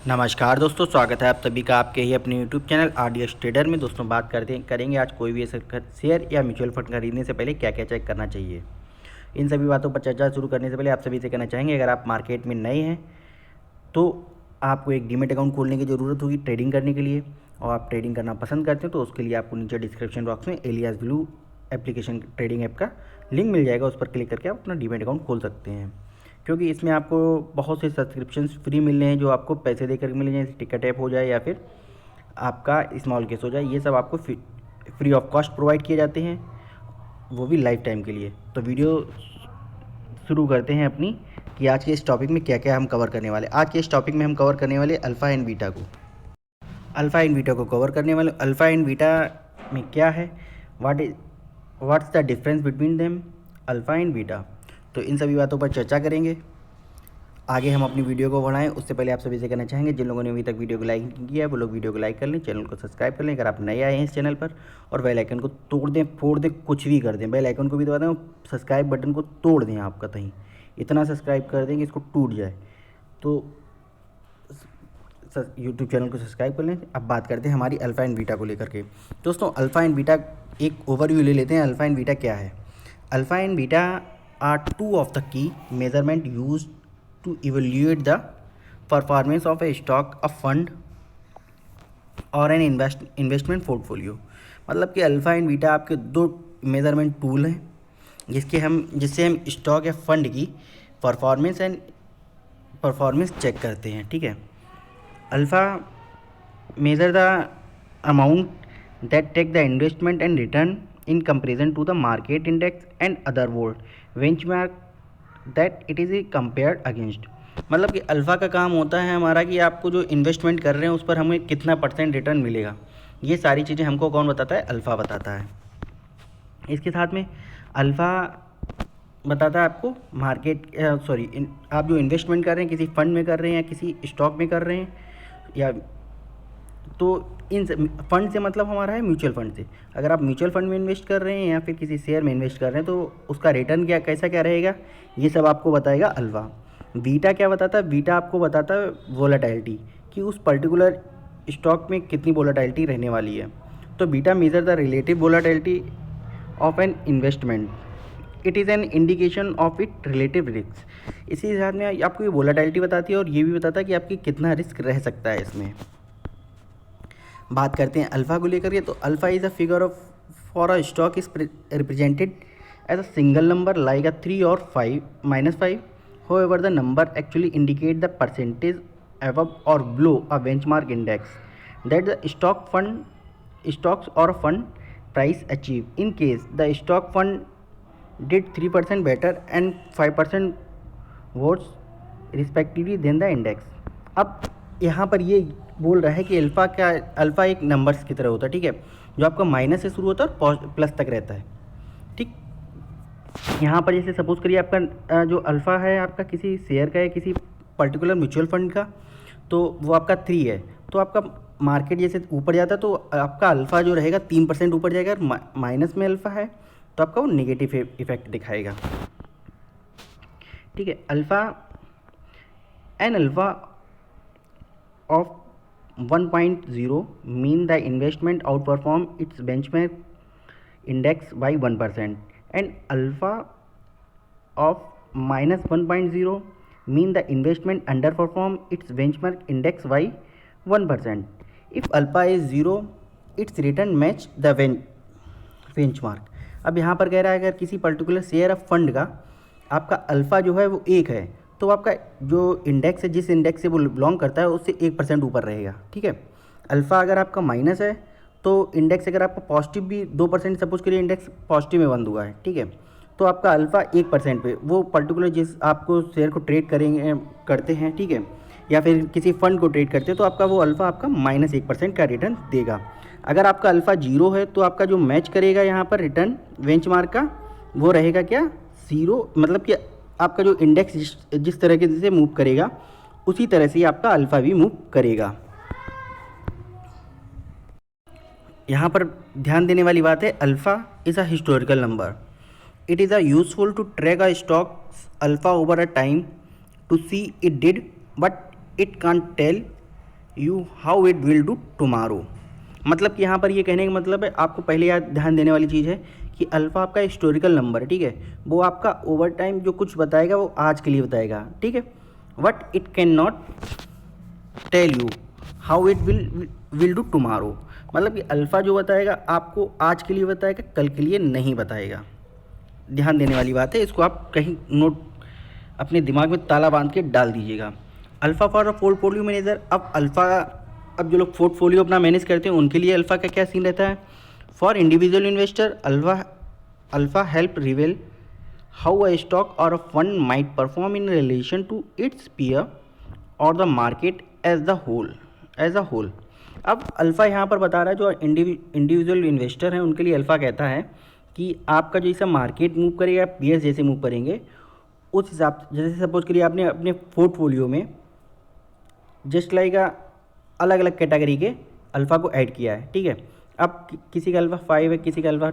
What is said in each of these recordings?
नमस्कार दोस्तों, स्वागत है आप सभी का आपके ही अपने YouTube चैनल आरडीएस ट्रेडर में। दोस्तों बात करेंगे आज कोई भी ऐसे शेयर या म्यूचुअल फंड खरीदने से पहले क्या क्या चेक करना चाहिए। इन सभी बातों पर चर्चा शुरू करने से पहले आप सभी से कहना चाहेंगे, अगर आप मार्केट में नए हैं तो आपको एक डीमेट अकाउंट खोलने की ज़रूरत होगी ट्रेडिंग करने के लिए, और आप ट्रेडिंग करना पसंद करते हैं तो उसके लिए आपको नीचे डिस्क्रिप्शन बॉक्स में Alice Blue application trading app का लिंक मिल जाएगा। उस पर क्लिक करके आप अपना डीमेट अकाउंट खोल सकते हैं, क्योंकि इसमें आपको बहुत से सब्सक्रिप्शंस फ्री मिल रहे हैं जो आपको पैसे देकर मिल जाए, जैसे टिकट ऐप हो जाए या फिर आपका स्मॉल केस हो जाए। ये सब आपको फ्री ऑफ कॉस्ट प्रोवाइड किए जाते हैं, वो भी लाइफ टाइम के लिए। तो वीडियो शुरू करते हैं अपनी कि आज के इस टॉपिक में क्या क्या हम कवर करने वाले। आज के इस टॉपिक में हम कवर करने वाले अल्फ़ा एंड बीटा को। अल्फ़ा एंड बीटा को कवर करने वाले। अल्फ़ा एंड बीटा में क्या है, what's the difference between them, alpha and beta. तो इन सभी बातों पर चर्चा करेंगे। आगे हम अपनी वीडियो को बढ़ाएं उससे पहले आप सभी से कहना चाहेंगे, जिन लोगों ने अभी तक वीडियो को लाइक नहीं किया है वो लोग वीडियो को लाइक कर लें, चैनल को सब्सक्राइब कर लें अगर आप नए आए हैं इस चैनल पर, और बेल आइकन को तोड़ दें, फोड़ दें, कुछ भी कर दें। बेल आइकन को भी दबा दें, सब्सक्राइब बटन को तोड़ दें, आपका कहीं इतना सब्सक्राइब कर दें कि इसको टूट जाए। तो यूट्यूब चैनल को सब्सक्राइब कर लें। अब बात करते हैं हमारी अल्फ़ा एंड बीटा को लेकर के। दोस्तों अल्फ़ा एंड बीटा एक ओवरव्यू ले लेते हैं। अल्फ़ा एंड बीटा क्या है। Alpha and beta are two of the key measurement use to evaluate the performance of a stock, a fund or an investment portfolio. मतलब कि अल्फ़ा एंड बीटा आपके दो मेजरमेंट टूल हैं जिससे हम stock या फंड की परफॉर्मेंस चेक करते हैं। ठीक है। Alpha measure the amount that take the investment and return in comparison to the market index and other world benchmark that it is compared against। मतलब कि अल्फ़ा का काम होता है हमारा कि आपको जो इन्वेस्टमेंट कर रहे हैं उस पर हमें कितना % रिटर्न मिलेगा। ये सारी चीज़ें हमको कौन बताता है, अल्फ़ा बताता है। इसके साथ में अल्फ़ा बताता है आपको आप जो इन्वेस्टमेंट कर रहे हैं किसी फंड में कर रहे हैं या किसी स्टॉक में कर रहे हैं, या तो इन फंड से मतलब हमारा है म्यूचुअल फंड से। अगर आप म्यूचुअल फंड में इन्वेस्ट कर रहे हैं या फिर किसी शेयर में इन्वेस्ट कर रहे हैं तो उसका रिटर्न क्या रहेगा, ये सब आपको बताएगा अल्फ़ा। बीटा क्या बताता है, बीटा आपको बताता है वोलेटिलिटी, कि उस पर्टिकुलर स्टॉक में कितनी वोलेटिलिटी रहने वाली है। तो beta measure the relative volatility of an investment, it is an indication of it relative risk. इसी के साथ में आपको ये वोलेटिलिटी बताती है और ये भी बताता है कि आपकी कितना रिस्क रह सकता है इसमें। बात करते हैं अल्फ़ा को लेकर के। तो alpha is a figure of for a stock is represented as a single number like a 3 or 5 -5। However, the number actually indicate the percentage above or below a benchmark index that the stocks or fund price achieve. In case the stock fund did 3% better and 5% worse respectively than the index। अब यहाँ पर ये बोल रहा है कि alpha एक numbers की तरह होता है। ठीक है, जो आपका माइनस से शुरू होता है और प्लस तक रहता है। ठीक, यहाँ पर जैसे सपोज़ करिए आपका जो अल्फ़ा है आपका किसी शेयर का है, किसी पर्टिकुलर म्यूचुअल फंड का, तो वो आपका 3 है। तो आपका मार्केट जैसे ऊपर जाता है तो आपका अल्फ़ा जो रहेगा 3% ऊपर जाएगा, और माइनस में अल्फ़ा है तो आपका वो नेगेटिव इफेक्ट दिखाएगा। ठीक है। Alpha of 1.0 mean the investment outperform its benchmark index by 1%, and alpha of -1.0 mean the investment underperform its benchmark index by 1%. If alpha is 0, its return match the benchmark। अब यहाँ पर कह रहा है अगर किसी पर्टिकुलर शेयर ऑफ फंड का आपका अल्फ़ा जो है वो 1 है तो आपका जो इंडेक्स है, जिस इंडेक्स से वो बिलोंग करता है उससे 1% ऊपर रहेगा। ठीक है। अल्फ़ा अगर आपका माइनस है तो इंडेक्स अगर आपका पॉजिटिव भी 2%, सपोज करिए इंडेक्स पॉजिटिव में बंद हुआ है, ठीक है, तो आपका अल्फ़ा 1% पे वो पर्टिकुलर जिस आपको शेयर को ट्रेड करते हैं, ठीक है, या फिर किसी फंड को ट्रेड करते हैं, तो आपका वो अल्फ़ा आपका -1% का रिटर्न देगा। अगर आपका अल्फ़ा 0 है तो आपका जो मैच करेगा यहाँ पर रिटर्न बेंचमार्क का, वो रहेगा क्या, 0। मतलब कि आपका जो इंडेक्स जिस तरह के से मूव करेगा उसी तरह से आपका अल्फ़ा भी मूव करेगा। यहाँ पर ध्यान देने वाली बात है, alpha is a historical number. It is a useful to track a stock's alpha over a time to see it did, but it can't tell you how it will do tomorrow. मतलब कि यहाँ पर ये कहने का मतलब है, आपको पहले याद ध्यान देने वाली चीज़ है कि अल्फ़ा आपका हिस्टोरिकल नंबर है, ठीक है। वो आपका ओवर टाइम जो कुछ बताएगा वो आज के लिए बताएगा, ठीक है। But it can not tell you how it will do tomorrow. मतलब कि अल्फ़ा जो बताएगा आपको आज के लिए बताएगा, कल के लिए नहीं बताएगा। ध्यान देने वाली बात है, इसको आप कहीं नोट अपने दिमाग में ताला बांध के डाल दीजिएगा। Alpha for a portfolio manager. अब जो लोग पोर्टफोलियो अपना मैनेज करते हैं उनके लिए अल्फ़ा का क्या सीन रहता है। For individual investor alpha help reveal how a stock और a fund might perform in relation to its peer और the market as a whole. अब अल्फ़ा यहाँ पर बता रहा है जो इंडिविजुअल इन्वेस्टर हैं उनके लिए अल्फ़ा कहता है कि आपका जैसा मार्केट मूव करेगा, पीएस जैसे मूव करेंगे, उस हिसाब से जैसे सपोज करिए आपने अपने पोर्टफोलियो में जस्ट लाइक अलग अलग कैटेगरी के अल्फ़ा को ऐड किया है, ठीक है। अब किसी का अल्फ़ा 5 है, किसी का अल्फ़ा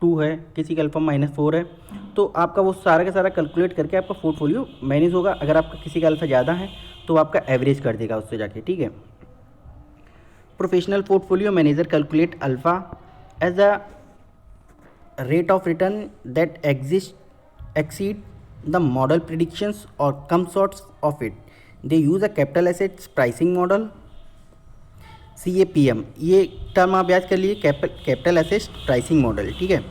2 है, किसी का अल्फ़ा -4 है, तो आपका वो सारा का सारा कैलकुलेट करके आपका पोर्टफोलियो मैनेज होगा। अगर आपका किसी का अल्फ़ा ज़्यादा है तो आपका एवरेज कर देगा उससे जाके, ठीक है। Professional portfolio manager calculate alpha as a rate of return that exceed the model predictions or come short of it. They use a capital assets pricing model, CAPM। ये टर्म आप याद कर लिए, कैपिटल एसेट्स प्राइसिंग मॉडल, ठीक है।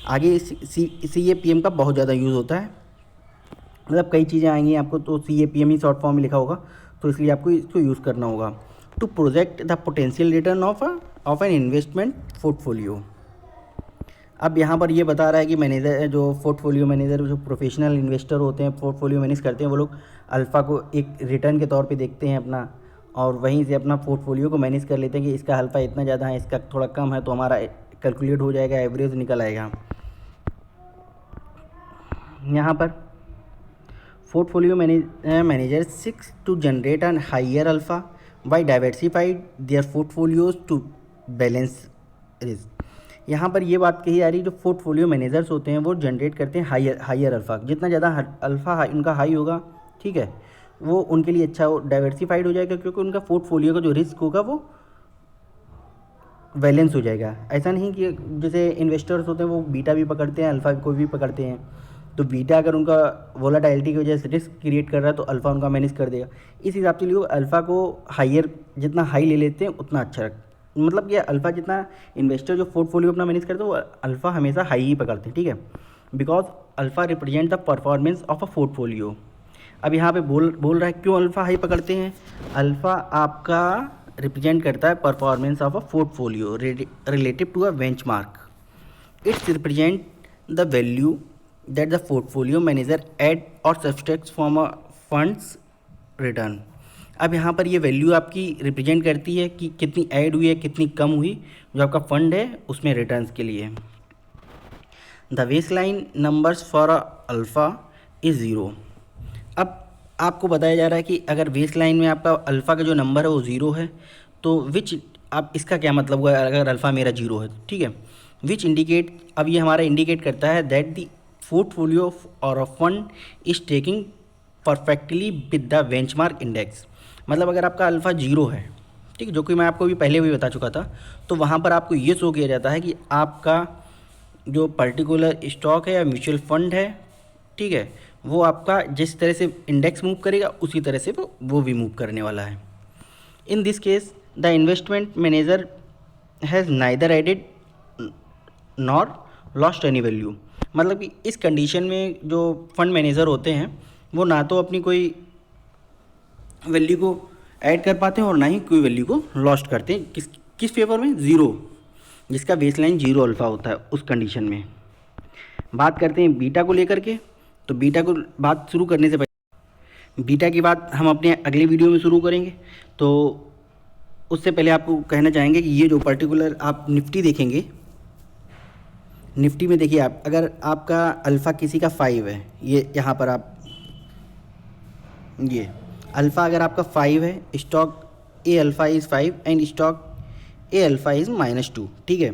आगे CAPM का बहुत ज़्यादा यूज़ होता है, मतलब कई चीज़ें आएंगी आपको, तो CAPM ही शॉर्ट फॉर्म में लिखा होगा, तो इसलिए आपको इसको यूज़ करना होगा। To project the potential return of an investment portfolio. अब यहाँ पर ये बता रहा है कि मैनेजर जो पोर्टफोलियो मैनेजर जो प्रोफेशनल इन्वेस्टर होते हैं, पोर्टफोलियो मैनेज करते हैं, वो लोग अल्फ़ा को एक रिटर्न के तौर पे देखते हैं अपना, और वहीं से अपना पोर्टफोलियो को मैनेज कर लेते हैं कि इसका अल्फ़ा इतना ज़्यादा है, इसका थोड़ा कम है, तो हमारा कैलकुलेट हो जाएगा, एवरेज निकल आएगा। यहाँ पर portfolio manager seeks to generate an higher alpha by diversified their portfolios to balance risk. यहाँ पर ये बात कही जा रही है, जो पोर्टफोलियो मैनेजर्स होते हैं वो जनरेट करते हैं हायर अल्फ़ा। जितना ज़्यादा अल्फ़ा उनका हाई होगा, ठीक है, वो उनके लिए अच्छा हो, डाइवर्सिफाइड हो जाएगा, क्योंकि उनका पोर्टफोलियो का जो रिस्क होगा वो बैलेंस हो जाएगा। ऐसा नहीं कि जैसे इन्वेस्टर्स होते हैं वो बीटा भी पकड़ते हैं, अल्फ़ा को भी पकड़ते हैं, तो बीटा अगर उनका वोलाटिलिटी की वजह से रिस्क क्रिएट कर रहा है तो अल्फ़ा उनका मैनेज कर देगा। इस हिसाब से लोग अल्फ़ा को हायर जितना हाई ले लेते हैं उतना अच्छा मतलब ये अल्फ़ा जितना इन्वेस्टर जो पोर्टफोलियो अपना मैनेज करते हैं वो अल्फ़ा हमेशा हाई ही पकड़ते हैं, ठीक है। Because alpha represent the performance of a portfolio. अब यहाँ पे बोल रहा है क्यों अल्फ़ा हाई पकड़ते हैं। अल्फ़ा आपका रिप्रेजेंट करता है performance of a portfolio relative to a benchmark. It's represent the value that the portfolio manager add or subtracts from a fund's return. अब यहाँ पर ये वैल्यू आपकी रिप्रेजेंट करती है कि कितनी ऐड हुई है, कितनी कम हुई जो आपका फंड है उसमें रिटर्न्स के लिए। The baseline numbers for alpha is zero. अब आपको बताया जा रहा है कि अगर बेसलाइन में आपका अल्फ़ा का जो नंबर है वो ज़ीरो है, तो विच, अब इसका क्या मतलब हुआ अगर अल्फ़ा मेरा जीरो है, ठीक है। विच इंडिकेट, अब ये हमारा इंडिकेट करता है दैट द पोर्टफोलियो और a fund is taking perfectly with the benchmark index. मतलब अगर आपका अल्फ़ा जीरो है, ठीक है, जो कि मैं आपको भी पहले भी बता चुका था, तो वहाँ पर आपको ये शो किया जाता है कि आपका जो पर्टिकुलर स्टॉक है या म्यूचुअल फंड है, ठीक है, वो आपका जिस तरह से इंडेक्स मूव करेगा उसी तरह से वो भी मूव करने वाला है। In this case the investment manager has neither added nor lost any value. मतलब कि इस कंडीशन में जो फंड मैनेजर होते हैं वो ना तो अपनी कोई वैल्यू को ऐड कर पाते हैं और ना ही कोई वैल्यू को लॉस्ट करते हैं। किस फेवर में, ज़ीरो, जिसका बेसलाइन जीरो अल्फ़ा होता है उस कंडीशन में। बात करते हैं बीटा को लेकर के, तो बीटा को बात शुरू करने से पहले बीटा की बात हम अपने अगले वीडियो में शुरू करेंगे। तो उससे पहले आपको कहना चाहेंगे कि ये जो पर्टिकुलर आप निफ्टी देखेंगे, निफ्टी में देखिए आप, अगर आपका अल्फ़ा किसी का 5 है, ये यहाँ पर आप ये अल्फ़ा अगर आपका 5 है, stock A alpha is 5 and stock A alpha is -2, ठीक है।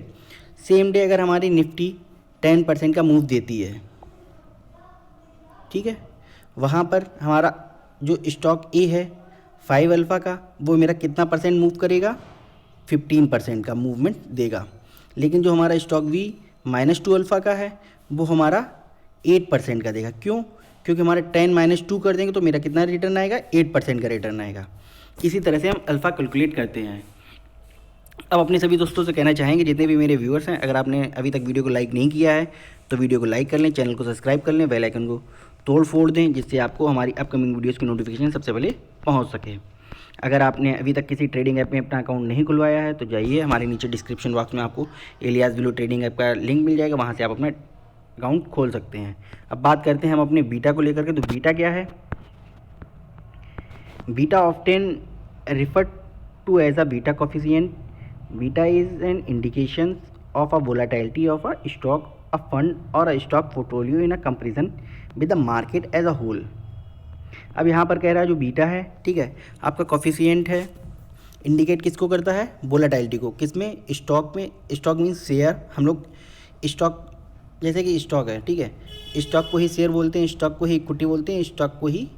सेम डे अगर हमारी निफ्टी 10% का मूव देती है, ठीक है, वहाँ पर हमारा जो स्टॉक ए है 5 अल्फ़ा का वो मेरा कितना परसेंट मूव करेगा, 15% का मूवमेंट देगा। लेकिन जो हमारा स्टॉक वी -2 अल्फ़ा का है वो हमारा 8% का देगा। क्यों? क्योंकि हमारे 10 - 2 कर देंगे तो मेरा कितना रिटर्न आएगा, 8% का रिटर्न आएगा। इसी तरह से हम अल्फ़ा कैलकुलेट करते हैं। अब अपने सभी दोस्तों से कहना चाहेंगे, जितने भी मेरे व्यूअर्स हैं, अगर आपने अभी तक वीडियो को लाइक नहीं किया है तो वीडियो को लाइक कर लें, चैनल को सब्सक्राइब कर लें, बेल आइकन को तोड़ फोड़ दें, जिससे आपको हमारी अपकमिंग वीडियोज़ की नोटिफिकेशन सबसे पहले पहुँच सके। अगर आपने अभी तक किसी ट्रेडिंग ऐप में अपना अकाउंट नहीं खुलवाया है तो जाइए, हमारे नीचे डिस्क्रिप्शन बॉक्स में आपको एलियास ब्लू ट्रेडिंग ऐप का लिंक मिल जाएगा, वहाँ से आप अपना अकाउंट खोल सकते हैं। अब बात करते हैं हम अपने बीटा को लेकर के। तो बीटा क्या है? Beta often refer to as a beta coefficient. Beta is an indication of a volatility of a stock, a fund और a stock portfolio in a comparison with the market as a whole. अब यहाँ पर कह रहा है जो beta है, ठीक है, आपका कोफिशिएंट है, इंडिकेट किसको करता है, वोलाटिलिटी को। किस में? स्टॉक में। Stock means share. हम लोग स्टॉक, जैसे कि स्टॉक है, ठीक है, स्टॉक को ही शेयर बोलते हैं, स्टॉक को ही इक्विटी बोलते हैं, स्टॉक को ही,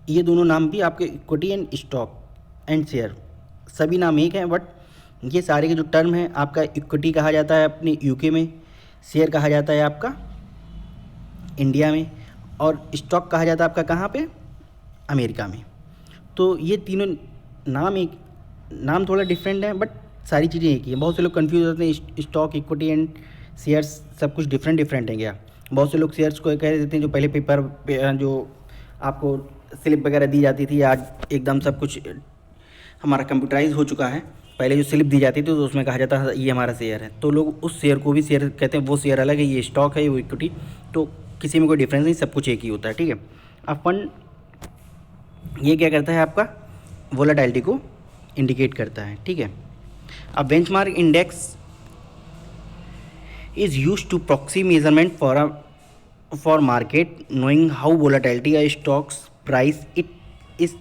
ये दोनों नाम भी आपके equity and stock and share सभी नाम एक हैं, बट ये सारे के जो टर्म हैं, आपका इक्विटी कहा जाता है अपने यूके में, शेयर कहा जाता है आपका इंडिया में, और स्टॉक कहा जाता है आपका कहाँ पे, अमेरिका में। तो ये तीनों नाम थोड़ा डिफरेंट है, बट सारी चीज़ें एक ही हैं। बहुत से लोग कंफ्यूज होते हैं, स्टॉक, इक्विटी एंड शेयर्स सब कुछ डिफरेंट है क्या। बहुत से लोग शेयर्स को कह देते हैं जो पहले पेपर पे जो आपको स्लिप वगैरह दी जाती थी, आज एकदम सब कुछ हमारा कंप्यूटराइज हो चुका है। पहले जो स्लिप दी जाती थी तो उसमें कहा जाता था ये हमारा शेयर है, तो लोग उस शेयर को भी शेयर कहते हैं, वो शेयर अलग है, ये स्टॉक है, वो इक्विटी। तो किसी में कोई डिफरेंस नहीं, सब कुछ एक ही होता है, ठीक है। अब फंड ये क्या करता है, आपका वोलेटिलिटी को इंडिकेट करता है, ठीक है। अब benchmark index is used to proxy measurement for market knowing how volatility a stocks price is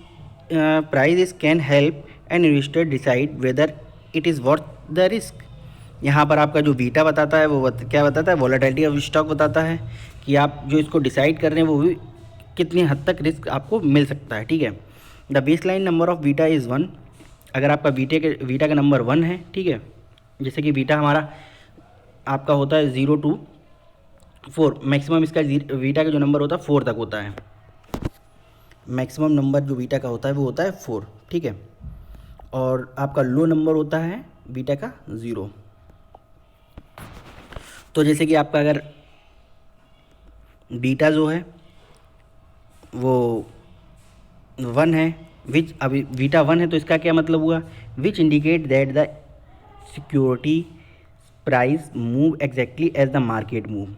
can help an investor decide whether it is worth the risk। यहाँ पर आपका जो बीटा बताता है वो क्या बताता है, वोलेटिलिटी ऑफ स्टॉक बताता है कि आप जो इसको डिसाइड कर रहे हैं वो भी कितनी हद तक रिस्क आपको मिल सकता है, ठीक है। The base line number of beta is 1। अगर आपका बीटा का नंबर 1 है, ठीक है, जैसे कि बीटा हमारा आपका होता है 0 to 4, मैक्सिमम इसका बीटा का जो नंबर होता है 4 तक होता है। मैक्सिमम नंबर जो बीटा का होता है वो होता है 4, ठीक है। और आपका लो नंबर होता है बीटा का 0। तो जैसे कि आपका अगर बीटा जो है वो 1 है, विच, अभी बीटा 1 है तो इसका क्या मतलब हुआ, which indicate that the security price move exactly as the market move.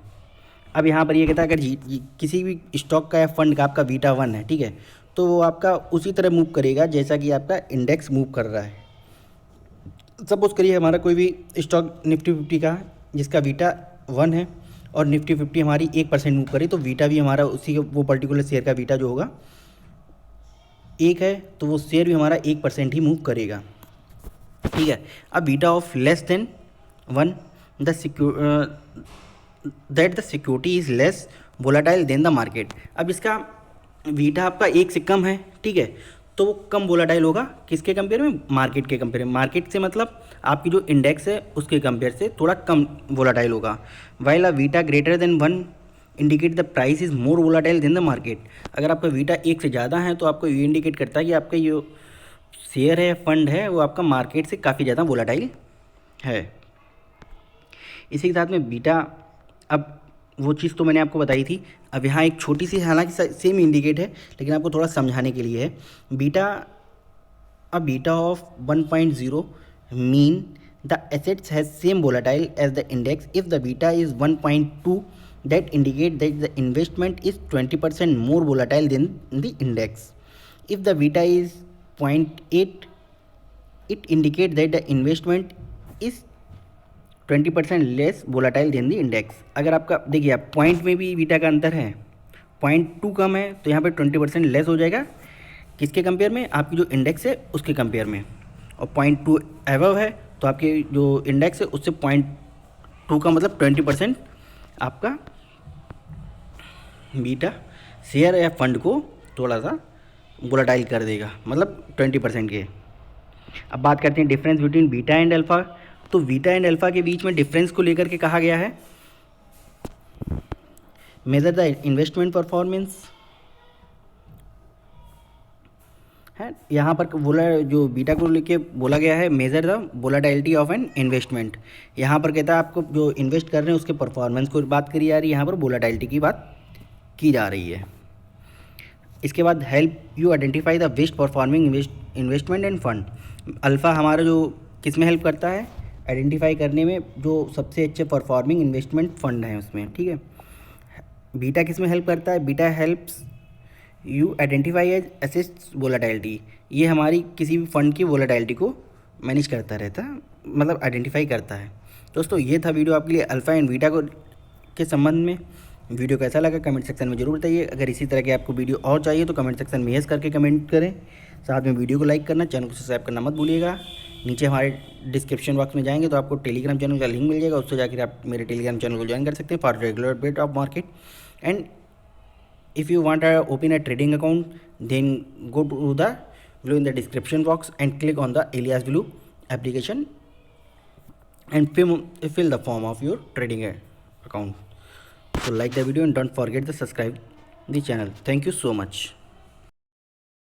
अब यहाँ पर ये कहता है अगर किसी भी स्टॉक का या फंड का आपका बीटा 1 है, ठीक है, तो वो आपका उसी तरह मूव करेगा जैसा कि आपका इंडेक्स मूव कर रहा है। सपोज करिए हमारा कोई भी स्टॉक निफ्टी 50 का जिसका बीटा 1 है और निफ्टी 50 हमारी 1% मूव करे, तो बीटा भी हमारा उसी वो पर्टिकुलर शेयर का बीटा जो होगा 1 है, तो वो शेयर भी हमारा 1% ही मूव करेगा, ठीक है। अब beta of less than 1 that the security is less volatile than the market. अब इसका बीटा आपका 1 से कम है, ठीक है, तो वो कम वोलाटाइल होगा किसके कंपेयर में, मार्केट के कंपेयर में। मार्केट से मतलब आपकी जो इंडेक्स है उसके कंपेयर से थोड़ा कम वोलाटाइल होगा। While a beta greater than 1 indicate the price is more volatile than the market. अगर आपका बीटा 1 से ज़्यादा है तो आपको ये इंडिकेट करता है कि आपका जो शेयर है, फंड है, वो आपका मार्केट से काफ़ी ज़्यादा वोलाटाइल है। इसी के साथ में बीटा, अब वो चीज़ तो मैंने आपको बताई थी। अब यहाँ एक छोटी सी, हालांकि सेम इंडिकेट है लेकिन आपको थोड़ा समझाने के लिए है। Beta of 1.0 mean the assets has same volatile as the index. If the beta is 1.2 that indicate that the investment is 20% more volatile than the index. If the beta is 0.8 it indicate that the investment is 20% less volatile than the index. अगर आपका देखिए, आप point में भी beta का अंतर है, 0.2 कम है तो यहाँ पे 20% लेस हो जाएगा किसके कंपेयर में, आपकी जो इंडेक्स है उसके कंपेयर में। और 0.2 एबव है तो आपके जो इंडेक्स है उससे 0.2 का मतलब 20% आपका बीटा शेयर या फंड को थोड़ा सा वोलाटाइल कर देगा, मतलब 20% के। अब बात करते हैं difference between beta and alpha. तो बीटा एंड अल्फ़ा के बीच में डिफरेंस को लेकर के कहा गया है, मेजर द इन्वेस्टमेंट परफॉर्मेंस है। यहाँ पर बोला, जो बीटा को लेके बोला गया है, measure the volatility of an investment. यहाँ पर कहता है आपको जो इन्वेस्ट कर रहे हैं उसके परफॉर्मेंस को बात करी जा रही है, यहाँ पर वोलाटिलिटी की बात की जा रही है। इसके बाद help you identify the best performing investment end fund. Alpha हमारा जो किस में हेल्प करता है, आइडेंटिफाई करने में जो सबसे अच्छे परफॉर्मिंग इन्वेस्टमेंट फंड हैं उसमें, ठीक है। बीटा किस में हेल्प करता है, beta helps you identify as assist volatility. ये हमारी किसी भी फंड की वोलाटिलिटी को मैनेज करता रहता है, मतलब आइडेंटिफाई करता है। दोस्तों ये था वीडियो आपके लिए अल्फ़ा एंड बीटा को के संबंध में। वीडियो कैसा लगा कमेंट सेक्शन में जरूर बताइए। अगर इसी तरह के आपको वीडियो और चाहिए तो कमेंट सेक्शन में यस करके कमेंट करें। साथ में वीडियो को लाइक करना, चैनल को सब्सक्राइब करना मत भूलिएगा। नीचे हमारे डिस्क्रिप्शन बॉक्स में जाएंगे तो आपको टेलीग्राम चैनल का लिंक मिल जाएगा, उससे जाकर आप मेरे टेलीग्राम चैनल को ज्वाइन कर सकते हैं for regular update of market. And if you want to open a trading account, then go to the below in the description box and click on the Elias Blue application and fill the form of your trading account. So like the video and don't forget to subscribe the channel. Thank you so much.